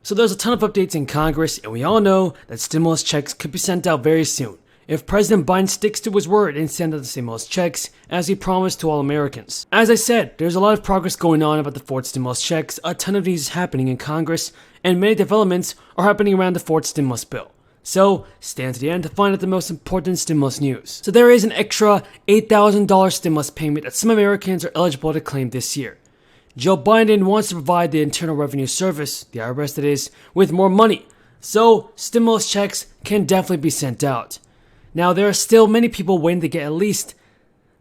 So there's a ton of updates in Congress, and we all know that stimulus checks could be sent out very soon if President Biden sticks to his word and sends out the stimulus checks as he promised to all Americans. As I said, there's a lot of progress going on about the fourth stimulus checks, a ton of these is happening in Congress, and many developments are happening around the fourth stimulus bill. So, stay until the end to find out the most important stimulus news. So there is an extra $8,000 stimulus payment that some Americans are eligible to claim this year. Joe Biden wants to provide the Internal Revenue Service, the IRS that is, with more money, so stimulus checks can definitely be sent out. Now, there are still many people waiting to get at least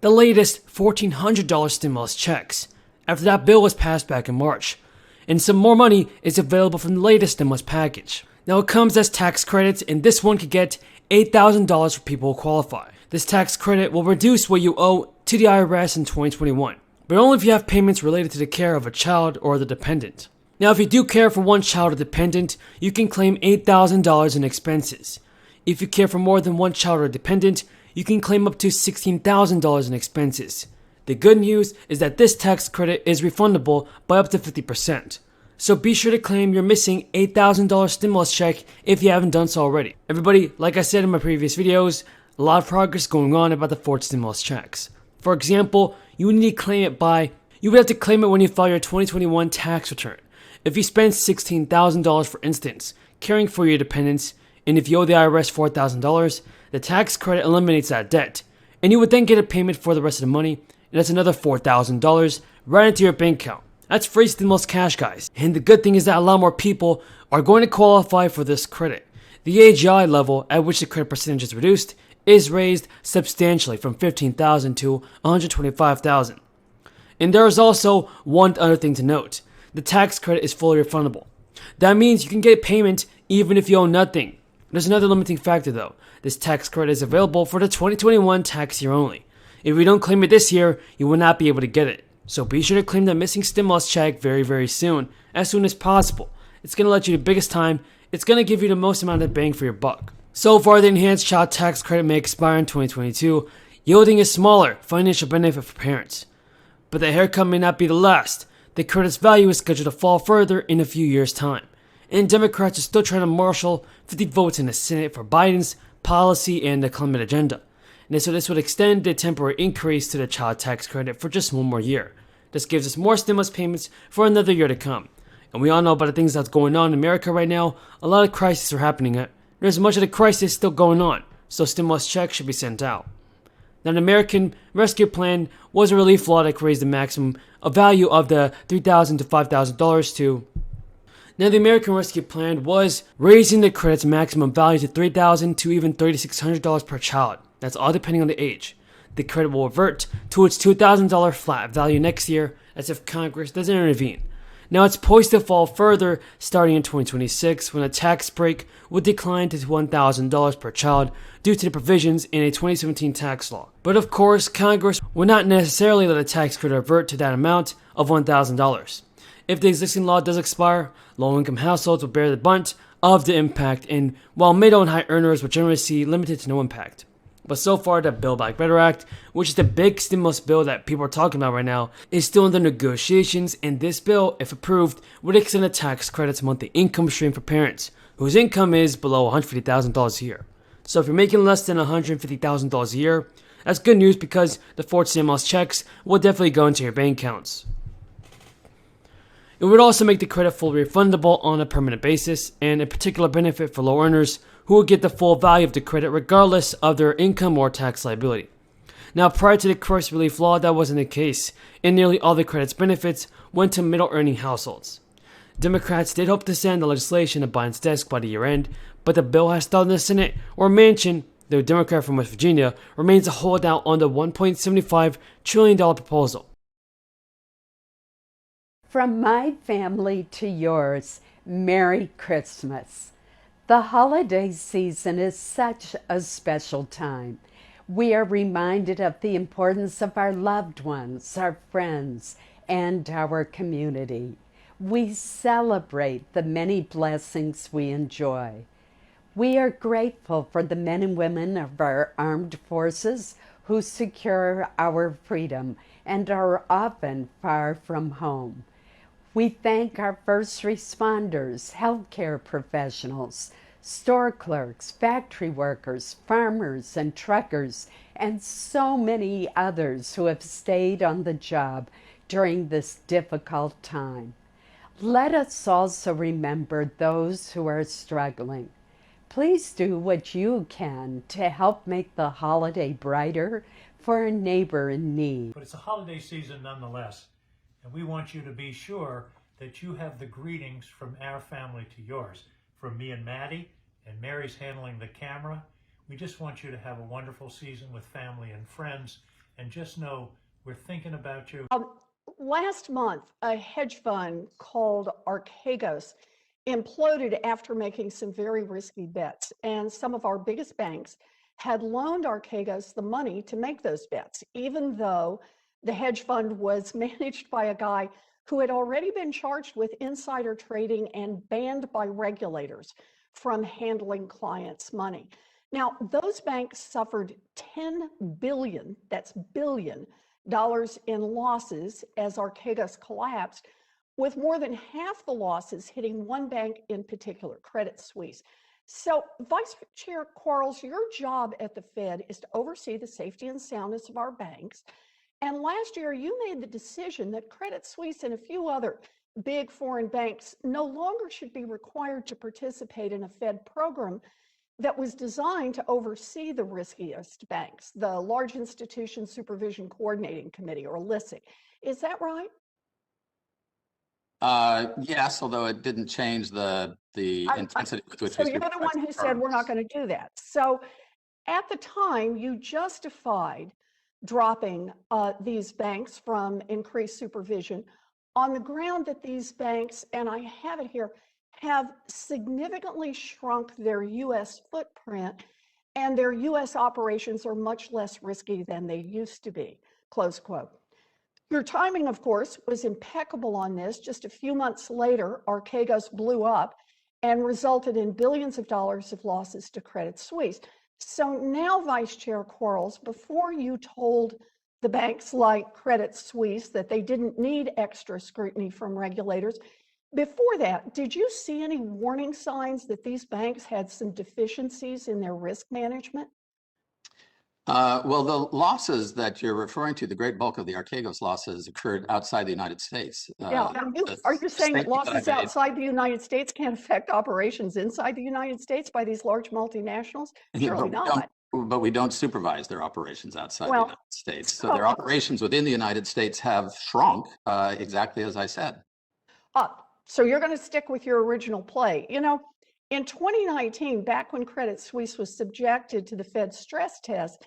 the latest $1,400 stimulus checks after that bill was passed back in March, and some more money is available from the latest stimulus package. Now, it comes as tax credits, and this one could get $8,000 for people who qualify. This tax credit will reduce what you owe to the IRS in 2021. But only if you have payments related to the care of a child or the dependent. Now, if you do care for one child or dependent, you can claim $8,000 in expenses. If you care for more than one child or dependent, you can claim up to $16,000 in expenses. The good news is that this tax credit is refundable by up to 50%. So be sure to claim your missing $8,000 stimulus check if you haven't done so already. Everybody, like I said in my previous videos, a lot of progress going on about the fourth stimulus checks. For example, you would need to claim it you would have to claim it when you file your 2021 tax return. If you spend $16,000 for instance, caring for your dependents, and if you owe the IRS $4,000, the tax credit eliminates that debt, and you would then get a payment for the rest of the money, and that's another $4,000 right into your bank account. That's free stimulus cash, guys. And the good thing is that a lot more people are going to qualify for this credit. The AGI level at which the credit percentage is reduced is raised substantially from $15,000 to $125,000. And there is also one other thing to note. The tax credit is fully refundable. That means you can get payment even if you owe nothing. There's another limiting factor though. This tax credit is available for the 2021 tax year only. If you don't claim it this year, you will not be able to get it. So be sure to claim that missing stimulus check very soon as possible. It's going to let you the biggest time. It's going to give you the most amount of bang for your buck. So far, the enhanced child tax credit may expire in 2022, yielding a smaller financial benefit for parents. But the haircut may not be the last. The credit's value is scheduled to fall further in a few years' time. And Democrats are still trying to marshal 50 votes in the Senate for Biden's policy and the climate agenda. And so this would extend the temporary increase to the child tax credit for just one more year. This gives us more stimulus payments for another year to come. And we all know about the things that's going on in America right now. A lot of crises are happening. There's much of the crisis still going on, so stimulus checks should be sent out. Now, the American Rescue Plan was a relief law that raised the maximum value of the $3,000 to $5,000 to. Now, the American Rescue Plan was raising the credit's maximum value to $3,000 to even $3,600 per child. That's all depending on the age. The credit will revert to its $2,000 flat value next year as if Congress doesn't intervene. Now it's poised to fall further starting in 2026 when a tax break would decline to $1,000 per child due to the provisions in a 2017 tax law. But of course, Congress would not necessarily let a tax credit revert to that amount of $1,000. If the existing law does expire, low-income households will bear the brunt of the impact, and while middle and high earners would generally see limited to no impact. But so far, the Build Back Better Act, which is the big stimulus bill that people are talking about right now, is still under negotiations, and this bill, if approved, would extend the tax credit's monthly income stream for parents whose income is below $150,000 a year. So if you're making less than $150,000 a year, that's good news because the fourth stimulus checks will definitely go into your bank accounts. It would also make the credit fully refundable on a permanent basis, and a particular benefit for low earners who will get the full value of the credit regardless of their income or tax liability. Now, prior to the crisis relief law, that wasn't the case, and nearly all the credit's benefits went to middle-earning households. Democrats did hope to send the legislation to Biden's desk by the year end, but the bill has stalled in the Senate, where Manchin, the Democrat from West Virginia, remains a holdout on the $1.75 trillion proposal. From my family to yours, Merry Christmas. The holiday season is such a special time. We are reminded of the importance of our loved ones, our friends, and our community. We celebrate the many blessings we enjoy. We are grateful for the men and women of our armed forces who secure our freedom and are often far from home. We thank our first responders, healthcare professionals, store clerks, factory workers, farmers, and truckers, and so many others who have stayed on the job during this difficult time. Let us also remember those who are struggling. Please do what you can to help make the holiday brighter for a neighbor in need. But it's a holiday season nonetheless, and we want you to be sure that you have the greetings from our family to yours. From me and Maddie, and Mary's handling the camera. We just want you to have a wonderful season with family and friends, and just know we're thinking about you. Last month, a hedge fund called Archegos imploded after making some very risky bets, and some of our biggest banks had loaned Archegos the money to make those bets, even though the hedge fund was managed by a guy who had already been charged with insider trading and banned by regulators from handling clients' money. Now, those banks suffered 10 billion, that's billion, dollars in losses as Archegos collapsed, with more than half the losses hitting one bank in particular, Credit Suisse. So, Vice Chair Quarles, your job at the Fed is to oversee the safety and soundness of our banks. And last year, you made the decision that Credit Suisse and a few other big foreign banks no longer should be required to participate in a Fed program that was designed to oversee the riskiest banks, the Large Institution Supervision Coordinating Committee, or LISC. Is that right? Yes, although it didn't change the intensity with which So we you're the one who said we're not going to do that. So at the time, you justified dropping these banks from increased supervision on the ground that these banks, and I have it here, have significantly shrunk their U.S. footprint, and their U.S. operations are much less risky than they used to be, close quote. Your timing, of course, was impeccable on this. Just a few months later, Archegos blew up and resulted in billions of dollars of losses to Credit Suisse. So now, Vice Chair Quarles, before you told the banks like Credit Suisse that they didn't need extra scrutiny from regulators, before that, did you see any warning signs that these banks had some deficiencies in their risk management? Well, the losses that you're referring to, the great bulk of the Archegos losses occurred outside the United States. Yeah, are you saying that losses outside the United States can't affect operations inside the United States by these large multinationals? Surely not. But we don't supervise their operations outside the United States. So their operations within the United States have shrunk, exactly as I said. So you're going to stick with your original play. You know, in 2019, back when Credit Suisse was subjected to the Fed stress test,